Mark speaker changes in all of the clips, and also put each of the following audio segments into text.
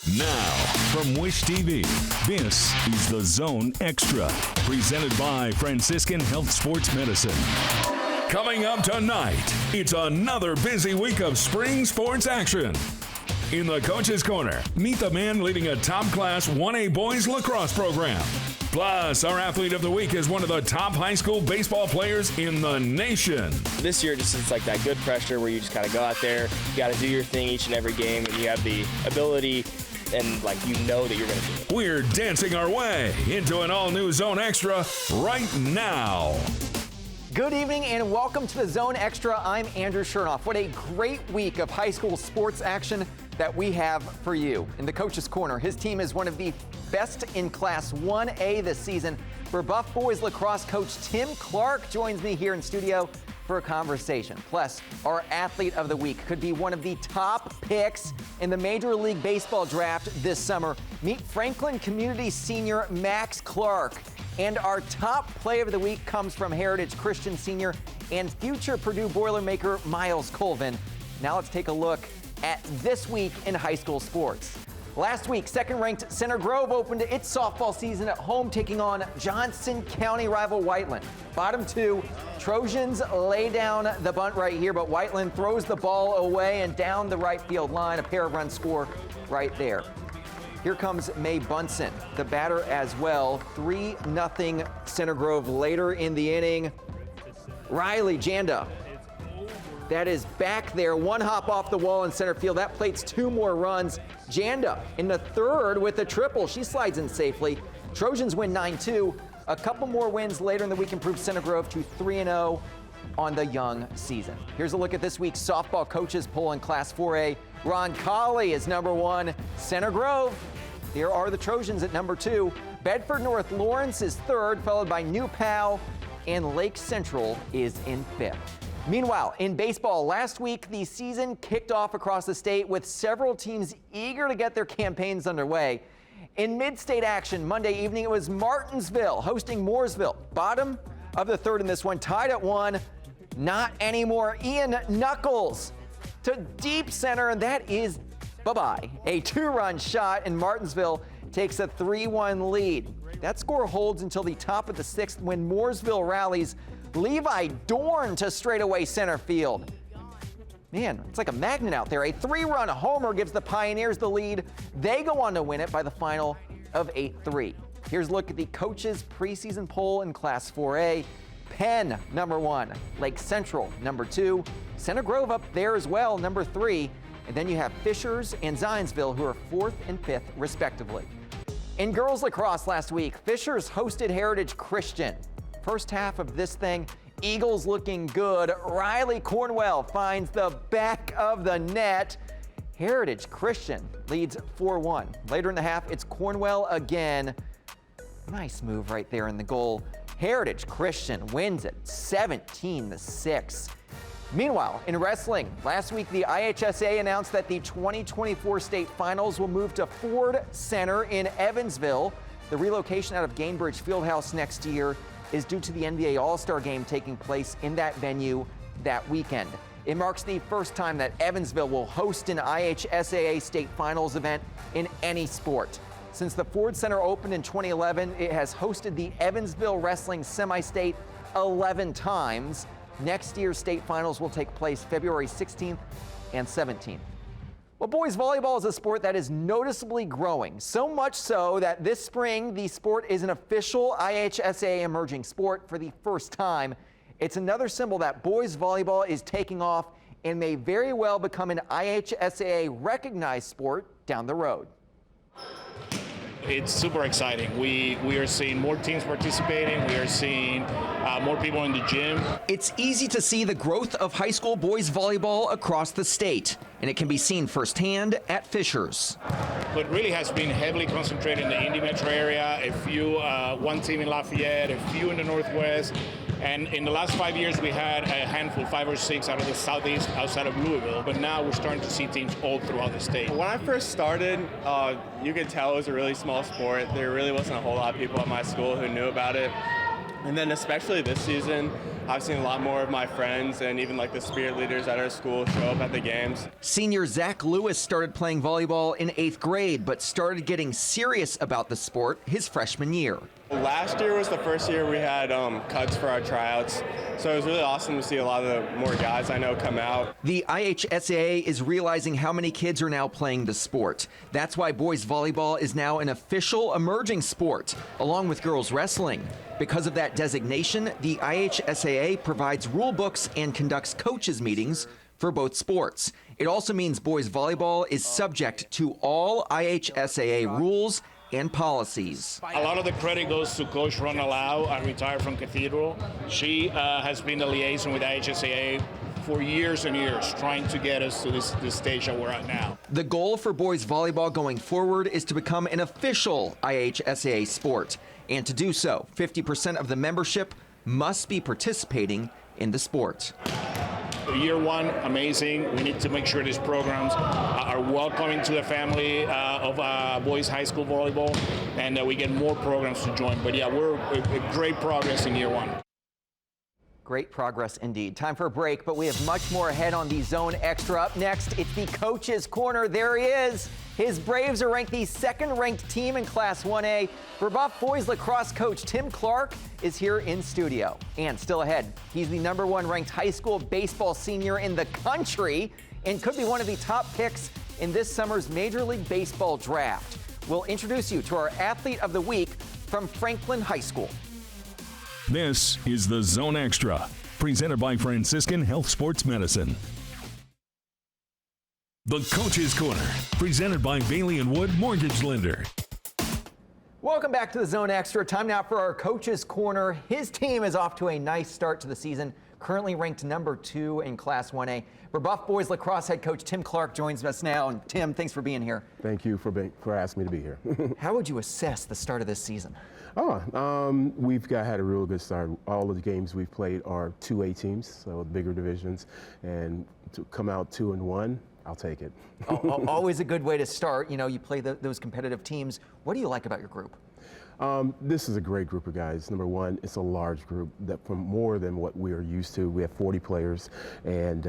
Speaker 1: Now, from Wish TV, this is The Zone Extra, presented by Franciscan Health Sports Medicine. Coming up tonight, it's another busy week of spring sports action. In the Coach's Corner, meet the man leading a top-class 1A boys lacrosse program. Plus, our athlete of the week is one of the top high school baseball players in the nation.
Speaker 2: This year, it's like that good pressure where you just kind of go out there, you got to do your thing each and every game, and you have the ability and you know that you're going to do it.
Speaker 1: We're dancing our way into an all-new Zone Extra right now.
Speaker 3: Good evening and welcome to the Zone Extra. I'm Andrew Chernoff. What a great week of high school sports action that we have for you. In the Coach's Corner, his team is one of the best in Class 1A this season. For Buff Boys lacrosse coach Tim Clark joins me here in studio for a conversation. Plus, our athlete of the week could be one of the top picks in the Major League Baseball draft this summer. Meet Franklin Community senior Max Clark. And our top play of the week comes from Heritage Christian senior and future Purdue Boilermaker Miles Colvin. Now let's take a look at this week in high school sports. Last week, second-ranked Center Grove opened its softball season at home, taking on Johnson County rival Whiteland. Bottom two, Trojans lay down the bunt right here, but Whiteland throws the ball away and down the right field line. A pair of runs score right there. Here comes May Bunsen, the batter as well. 3-0 Center Grove later in the inning. Riley Janda. That is back there, one hop off the wall in center field. That plates two more runs. Janda in the third with a triple. She slides in safely. Trojans win 9-2. A couple more wins later in the week improves Center Grove to 3-0 on the young season. Here's a look at this week's softball coaches poll in Class 4A. Ron Colley is number one. Center Grove, here are the Trojans at number two. Bedford North Lawrence is third, followed by New Pal, and Lake Central is in fifth. Meanwhile, in baseball, last week, the season kicked off across the state with several teams eager to get their campaigns underway. In mid-state action Monday evening, it was Martinsville hosting Mooresville. Bottom of the third in this one, tied at 1. Not anymore. Ian Knuckles to deep center, and that is bye-bye. A 2-run shot, and Martinsville takes a 3-1 lead. That score holds until the top of the sixth when Mooresville rallies. Levi Dorn to straightaway center field. Man, it's like a magnet out there. A 3-run homer gives the Pioneers the lead. They go on to win it by the final of 8-3. Here's a look at the coaches' preseason poll in Class 4A. Penn, number 1. Lake Central, number 2. Center Grove up there as well, number 3. And then you have Fishers and Zionsville, who are 4th and 5th, respectively. In girls lacrosse last week, Fishers hosted Heritage Christian. First half of this thing, Eagles looking good. Riley Cornwell finds the back of the net. Heritage Christian leads 4-1. Later in the half, it's Cornwell again. Nice move right there in the goal. Heritage Christian wins it 17-6. Meanwhile, in wrestling, last week the IHSA announced that the 2024 state finals will move to Ford Center in Evansville. The relocation out of Gainbridge Fieldhouse next year is due to the NBA All-Star Game taking place in that venue that weekend. It marks the first time that Evansville will host an IHSAA state finals event in any sport. Since the Ford Center opened in 2011, it has hosted the Evansville Wrestling Semi-State 11 times. Next year's state finals will take place February 16th and 17th. Well, boys volleyball is a sport that is noticeably growing, so much so that this spring the sport is an official IHSAA emerging sport for the first time. It's another symbol that boys volleyball is taking off and may very well become an IHSAA recognized sport down the road.
Speaker 4: It's super exciting. We are seeing more teams participating. We are seeing more people in the gym.
Speaker 3: It's easy to see the growth of high school boys volleyball across the state, and it can be seen firsthand at Fishers.
Speaker 4: But really has been heavily concentrated in the Indy metro area, one team in Lafayette, a few in the Northwest. And in the last 5 years, we had a handful, 5 or 6 out of the Southeast outside of Louisville. But now we're starting to see teams all throughout the state.
Speaker 5: When I first started, you could tell it was a really small sport. There really wasn't a whole lot of people at my school who knew about it. And then especially this season, I've seen a lot more of my friends and even like the spirit leaders at our school show up at the games.
Speaker 3: Senior Zach Lewis started playing volleyball in 8th grade, but started getting serious about the sport his freshman year.
Speaker 5: Last year was the first year we had cuts for our tryouts, so it was really awesome to see a lot of the more guys I know come out.
Speaker 3: The IHSAA is realizing how many kids are now playing the sport. That's why boys volleyball is now an official emerging sport, along with girls wrestling. Because of that designation, the IHSAA provides rule books and conducts coaches meetings for both sports. It also means boys volleyball is subject to all IHSAA rules and policies.
Speaker 4: A lot of the credit goes to Coach Rona Lau, retired from Cathedral. She has been the liaison with IHSAA for years and years, trying to get us to this stage that we're at now.
Speaker 3: The goal for boys volleyball going forward is to become an official IHSAA sport. And to do so, 50% of the membership must be participating in the sport.
Speaker 4: Year one, amazing. We need to make sure these programs are welcoming to the family of boys high school volleyball, and that we get more programs to join. But yeah, we're great progress in year one.
Speaker 3: Great progress indeed. Time for a break, but we have much more ahead on the Zone Extra. Up next, it's the Coach's Corner. There he is. His Braves are ranked the second-ranked team in Class 1A. Brebeuf boys lacrosse coach Tim Clark is here in studio. And still ahead, he's the #1 ranked high school baseball senior in the country and could be one of the top picks in this summer's Major League Baseball draft. We'll introduce you to our Athlete of the Week from Franklin High School.
Speaker 1: This is the Zone Extra, presented by Franciscan Health Sports Medicine. The Coach's Corner, presented by Bailey & Wood Mortgage Lender.
Speaker 3: Welcome back to the Zone Extra. Time now for our Coach's Corner. His team is off to a nice start to the season, currently ranked #2 in Class 1A. Brebeuf boys lacrosse head coach Tim Clark joins us now. And Tim, thanks for being here.
Speaker 6: Thank you for asking me to be here.
Speaker 3: How would you assess the start of this season?
Speaker 6: We've had a real good start. All of the games we've played are 2A teams, so bigger divisions, and to come out 2-1, I'll take it.
Speaker 3: Always a good way to start. You know, you play those competitive teams. What do you like about your group?
Speaker 6: This is a great group of guys. Number one, it's a large group that from more than what we are used to. We have 40 players, and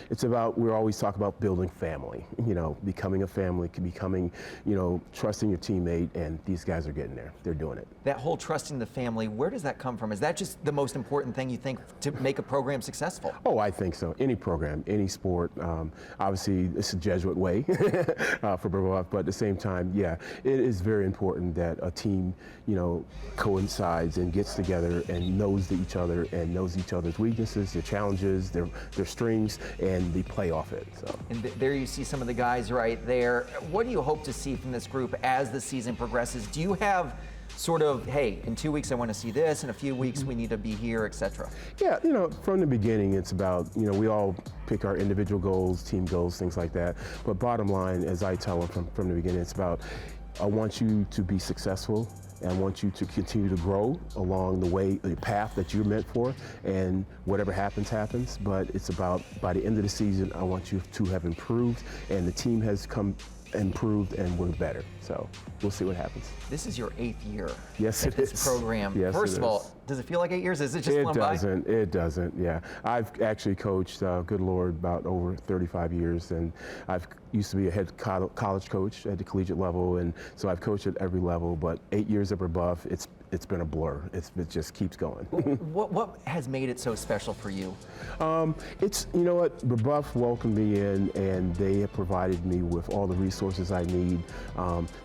Speaker 6: it's about, we always talk about building family, you know, becoming a family, becoming, you know, trusting your teammate, and these guys are getting there. They're doing it.
Speaker 3: That whole trusting the family, where does that come from? Is that just the most important thing you think to make a program successful?
Speaker 6: Oh, I think so. Any program, any sport. Obviously, it's a Jesuit way for Brebeuf, but at the same time, yeah, it is very important that a team, you know, coincides and gets together and knows each other and knows each other's weaknesses, their challenges, their strengths, and they play off it. So.
Speaker 3: And there you see some of the guys right there. What do you hope to see from this group as the season progresses? Do you have sort of, hey, in 2 weeks I want to see this, in a few weeks we need to be here, etc.?
Speaker 6: Yeah, you know, from the beginning it's about, you know, we all pick our individual goals, team goals, things like that. But bottom line, as I tell them from the beginning, it's about, I want you to be successful, and I want you to continue to grow along the way, the path that you're meant for, and whatever happens, happens. But it's about, by the end of the season, I want you to have improved, and the team has improved, and we're better. So we'll see what happens.
Speaker 3: This is your 8th year.
Speaker 6: Yes, it
Speaker 3: this
Speaker 6: is.
Speaker 3: program.
Speaker 6: Yes,
Speaker 3: First of all, does it feel like 8 years? Is it just flown by?
Speaker 6: It doesn't, yeah. I've actually coached, good Lord, about over 35 years, and I've used to be a head college coach at the collegiate level, and so I've coached at every level, but 8 years at Brebeuf, it's been a blur. It just keeps going.
Speaker 3: What has made it so special for you?
Speaker 6: It's, you know what, Brebeuf welcomed me in, and they have provided me with all the resources I need.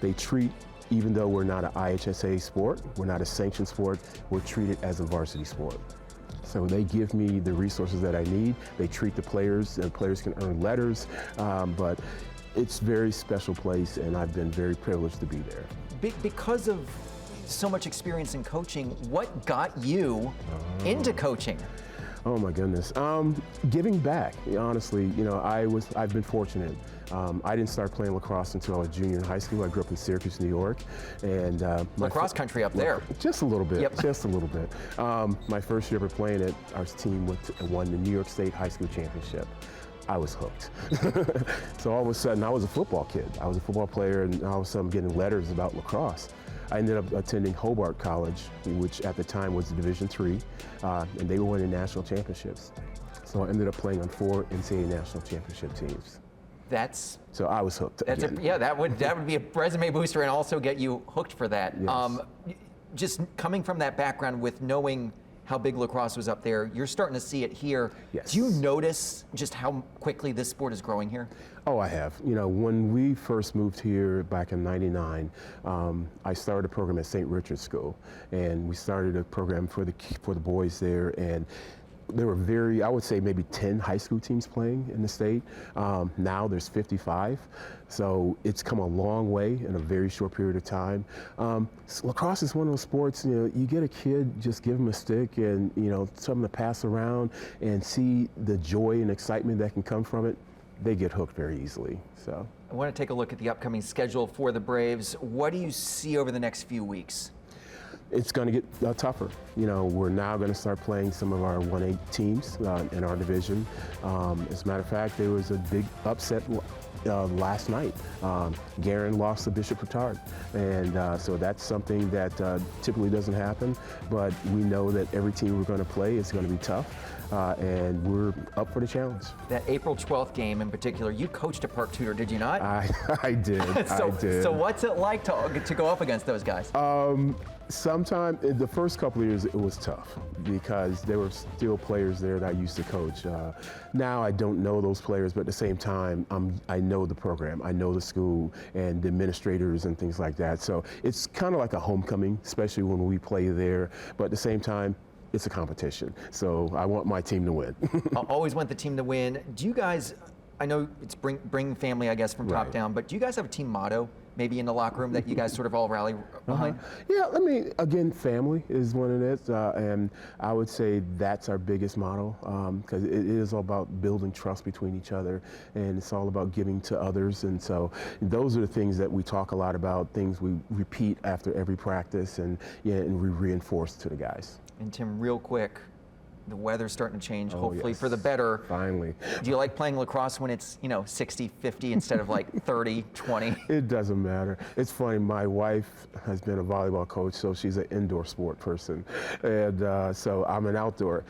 Speaker 6: They treat, even though we're not an IHSA sport, we're not a sanctioned sport, we're treated as a varsity sport. So they give me the resources that I need. They treat the players, and players can earn letters, but it's a very special place, and I've been very privileged to be there.
Speaker 3: Because of so much experience in coaching, what got you into coaching?
Speaker 6: Oh my goodness, giving back. Honestly, you know, I've been fortunate. I didn't start playing lacrosse until I was a junior in high school. I grew up in Syracuse, New York, and
Speaker 3: lacrosse country up there.
Speaker 6: Just a little bit.
Speaker 3: Yep.
Speaker 6: Just a little bit. My first year ever playing it, our team won the New York State High School Championship. I was hooked. So all of a sudden, I was a football kid. I was a football player, and all of a sudden, I'm getting letters about lacrosse. I ended up attending Hobart College, which at the time was Division III, and they were winning national championships. So I ended up playing on 4 NCAA national championship teams. So I was hooked.
Speaker 3: That would be a resume booster and also get you hooked for that.
Speaker 6: Yes.
Speaker 3: Just coming from that background with knowing how big lacrosse was up there, you're starting to see it here.
Speaker 6: Yes.
Speaker 3: Do you notice just how quickly this sport is growing here?
Speaker 6: Oh, I have. You know, when we first moved here back in '99, I started a program at St. Richard's School, and we started a program for the boys there, and there were I would say maybe 10 high school teams playing in the state. Now there's 55. So it's come a long way in a very short period of time. Lacrosse is one of those sports, you know, you get a kid, just give them a stick and, you know, something to pass around and see the joy and excitement that can come from it. They get hooked very easily. So
Speaker 3: I want to take a look at the upcoming schedule for the Braves. What do you see over the next few weeks?
Speaker 6: It's going to get tougher. You know, we're now going to start playing some of our 1A teams in our division. As a matter of fact, there was a big upset last night. Guerin lost to Bishop Petard, and so that's something that typically doesn't happen, but we know that every team we're going to play is going to be tough, and we're up for the challenge.
Speaker 3: That April 12th game in particular, you coached at Park Tudor, did you not?
Speaker 6: I did. I did.
Speaker 3: So what's it like to go up against those guys?
Speaker 6: Sometime in the first couple of years, it was tough because there were still players there that I used to coach. Now I don't know those players, but at the same time, I know the program, I know the school and the administrators and things like that. So it's kind of like a homecoming, especially when we play there. But at the same time, it's a competition. So I want my team to win.
Speaker 3: I always want the team to win. Do you guys, I know it's bring family, I guess, from top down, but do you guys have a team motto? Maybe in the locker room that you guys sort of all rally behind?
Speaker 6: Yeah, I mean, again, family is one of it, and I would say that's our biggest motto, because it is all about building trust between each other, and it's all about giving to others, and so those are the things that we talk a lot about, things we repeat after every practice, and and we reinforce to the guys.
Speaker 3: And Tim, real quick, the weather's starting to change, hopefully for the better.
Speaker 6: Finally.
Speaker 3: Do you like playing lacrosse when it's, 60, 50 instead of like 30, 20?
Speaker 6: It doesn't matter. It's funny, my wife has been a volleyball coach, so she's an indoor sport person. And so I'm an outdoor.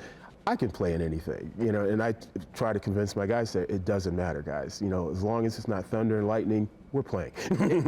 Speaker 6: I can play in anything, and I try to convince my guys that it doesn't matter, guys. As long as it's not thunder and lightning, we're playing.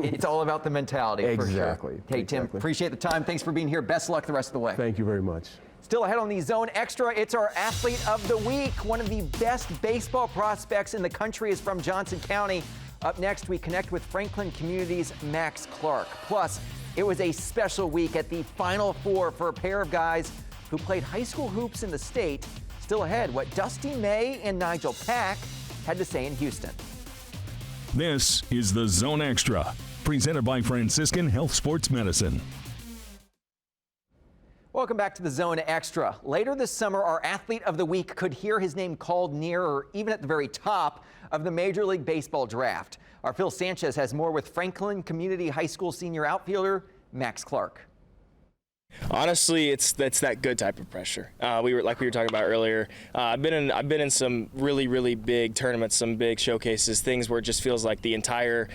Speaker 3: It's all about the mentality,
Speaker 6: exactly.
Speaker 3: For sure. Hey, Tim, appreciate the time. Thanks for being here. Best luck the rest of the way.
Speaker 6: Thank you very much.
Speaker 3: Still ahead on the Zone Extra, it's our Athlete of the Week. One of the best baseball prospects in the country is from Johnson County. Up next, we connect with Franklin Community's Max Clark. Plus, it was a special week at the Final Four for a pair of guys who played high school hoops in the state. Still ahead, what Dusty May and Nigel Pack had to say in Houston.
Speaker 1: This is the Zone Extra, presented by Franciscan Health Sports Medicine.
Speaker 3: Welcome back to the Zone Extra. Later this summer, our Athlete of the Week could hear his name called near or even at the very top of the Major League Baseball draft. Our Phil Sanchez has more with Franklin Community High School senior outfielder Max Clark.
Speaker 2: Honestly, it's that good type of pressure. We were talking about earlier. I've been in some really big tournaments, some big showcases, things where it just feels like the entire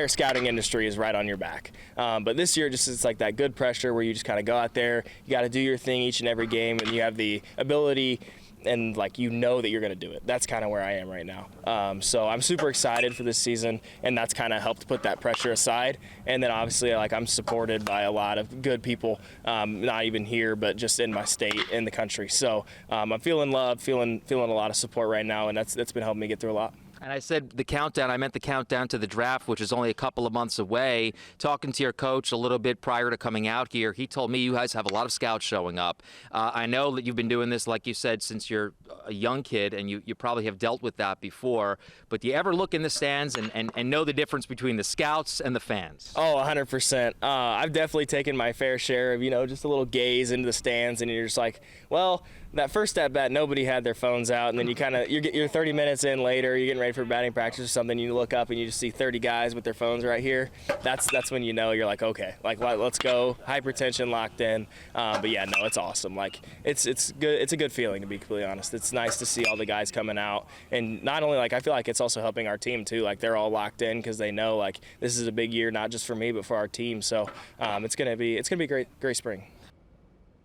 Speaker 2: scouting industry is right on your back. But this year, it's like that good pressure where you just kind of go out there, you got to do your thing each and every game, and you have the ability and that you're going to do it. That's kind of where I am right now. So I'm super excited for this season, and that's kind of helped put that pressure aside. And then obviously, I'm supported by a lot of good people, not even here, but just in my state, in the country. So I'm feeling love, feeling a lot of support right now, and that's been helping me get through a lot.
Speaker 7: And I said the countdown, I meant the countdown to the draft, which is only a couple of months away. Talking to your coach a little bit prior to coming out here, he told me you guys have a lot of scouts showing up. I know that you've been doing this, like you said, since you're a young kid, and you probably have dealt with that before. But do you ever look in the stands and know the difference between the scouts and the fans?
Speaker 2: Oh, 100%. I've definitely taken my fair share of, just a little gaze into the stands, and you're just like, well, that first at bat, nobody had their phones out, and then you're 30 minutes in later, you're getting ready for batting practice or something, you look up and you just see 30 guys with their phones right here. That's when you know you're like, okay, like let's go, hypertension locked in. But yeah, no, it's awesome. Like it's good. It's a good feeling, to be completely honest. It's nice to see all the guys coming out, and not only like I feel like it's also helping our team too. Like they're all locked in because they know like this is a big year, not just for me but for our team. So it's gonna be a great spring.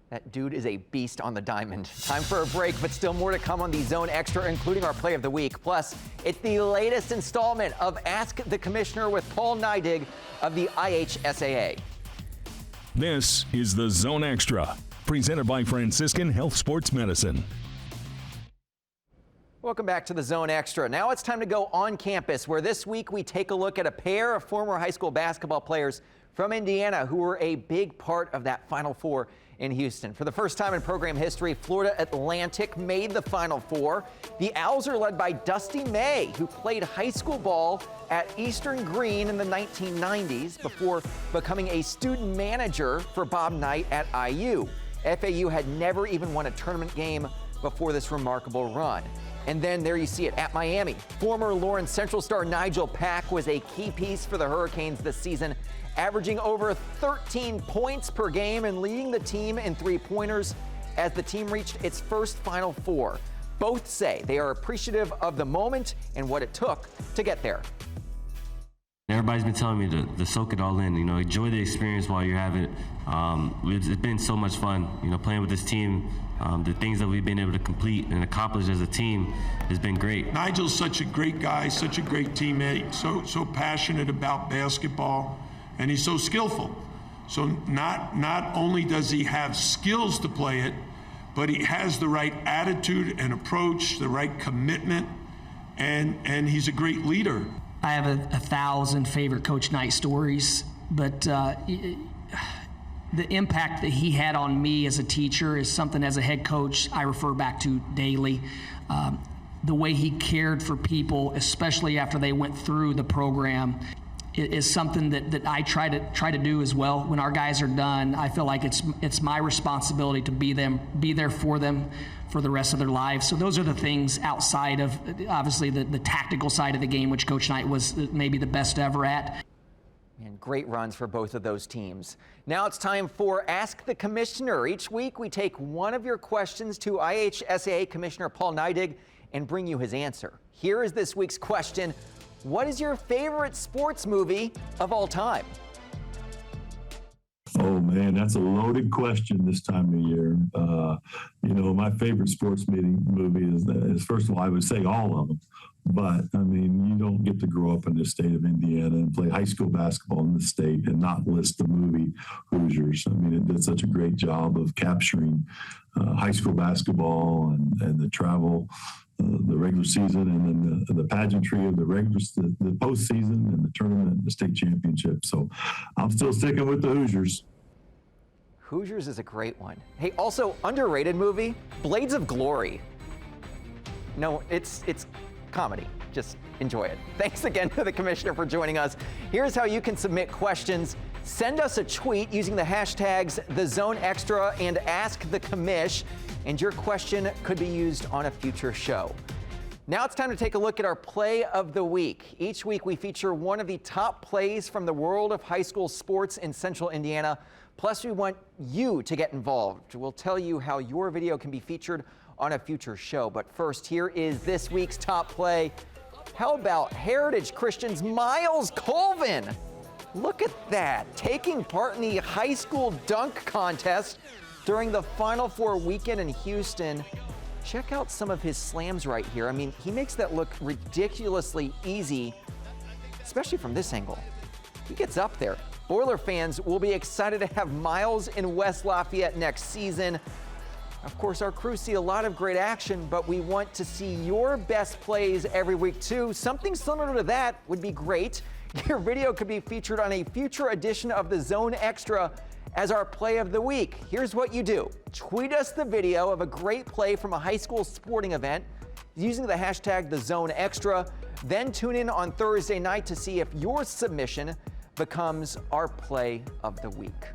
Speaker 3: That dude is a beast on the diamond. Time for a break, but still more to come on the Zone Extra, including our play of the week. Plus, it's the latest installment of Ask the Commissioner with Paul Neidig of the IHSAA.
Speaker 1: This is the Zone Extra, presented by Franciscan Health Sports Medicine.
Speaker 3: Welcome back to the Zone Extra. Now it's time to go on campus, where this week we take a look at a pair of former high school basketball players from Indiana who were a big part of that Final Four in Houston. For the first time in program history, Florida Atlantic made the Final Four. The Owls are led by Dusty May, who played high school ball at Eastern Green in the 1990s before becoming a student manager for Bob Knight at IU. FAU had never even won a tournament game before this remarkable run. And then there you see it at Miami. Former Lawrence Central star Nigel Pack was a key piece for the Hurricanes this season, averaging over 13 points per game and leading the team in three-pointers as the team reached its first Final Four. Both say they are appreciative of the moment and what it took to get there.
Speaker 8: Everybody's been telling me to soak it all in, enjoy the experience while you're having it. It's been so much fun, playing with this team. The things that we've been able to complete and accomplish as a team has been great.
Speaker 9: Nigel's such a great guy, such a great teammate, so passionate about basketball, and he's so skillful. So not only does he have skills to play it, but he has the right attitude and approach, the right commitment, and he's a great leader.
Speaker 10: I have 1,000 favorite Coach Knight stories, but the impact that he had on me as a teacher is something, as a head coach, I refer back to daily. The way he cared for people, especially after they went through the program, is something that I try to do as well. When our guys are done, I feel like it's my responsibility to be there for them for the rest of their lives. So those are the things outside of, obviously, the tactical side of the game, which Coach Knight was maybe the best ever at.
Speaker 3: And great runs for both of those teams. Now it's time for Ask the Commissioner. Each week we take one of your questions to IHSAA Commissioner Paul Neidig and bring you his answer. Here is this week's question. What is your favorite sports movie of all time?
Speaker 11: Oh, man, that's a loaded question this time of year. My favorite sports movie is, first of all, I would say all of them. But, you don't get to grow up in the state of Indiana and play high school basketball in the state and not list the movie Hoosiers. It did such a great job of capturing high school basketball and the travel, the regular season, and then the pageantry of the postseason and the tournament and the state championship. So I'm still sticking with the Hoosiers.
Speaker 3: Hoosiers is a great one. Hey, also underrated movie, Blades of Glory. No, it's comedy. Just enjoy it. Thanks again to the Commissioner for joining us. Here's how you can submit questions. Send us a tweet using the hashtags #TheZoneExtra and AskTheCommish, and your question could be used on a future show. Now it's time to take a look at our play of the week. Each week we feature one of the top plays from the world of high school sports in Central Indiana. Plus, we want you to get involved. We'll tell you how your video can be featured on a future show. But first, here is this week's top play. How about Heritage Christian's Miles Colvin? Look at that, taking part in the high school dunk contest during the Final Four weekend in Houston. Check out some of his slams right here. He makes that look ridiculously easy, especially from this angle. He gets up there. Boiler fans will be excited to have Miles in West Lafayette next season. Of course, our crews see a lot of great action, but we want to see your best plays every week too. Something similar to that would be great. Your video could be featured on a future edition of the Zone Extra as our play of the week. Here's what you do. Tweet us the video of a great play from a high school sporting event using the hashtag #TheZoneExtra. Then tune in on Thursday night to see if your submission becomes our play of the week.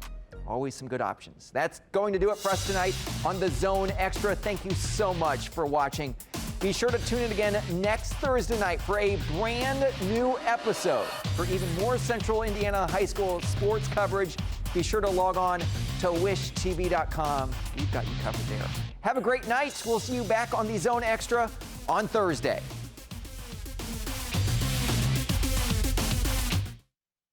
Speaker 3: Always some good options. That's going to do it for us tonight on The Zone Extra. Thank you so much for watching. Be sure to tune in again next Thursday night for a brand new episode. For even more Central Indiana high school sports coverage, be sure to log on to wishtv.com. We've got you covered there. Have a great night. We'll see you back on The Zone Extra on Thursday.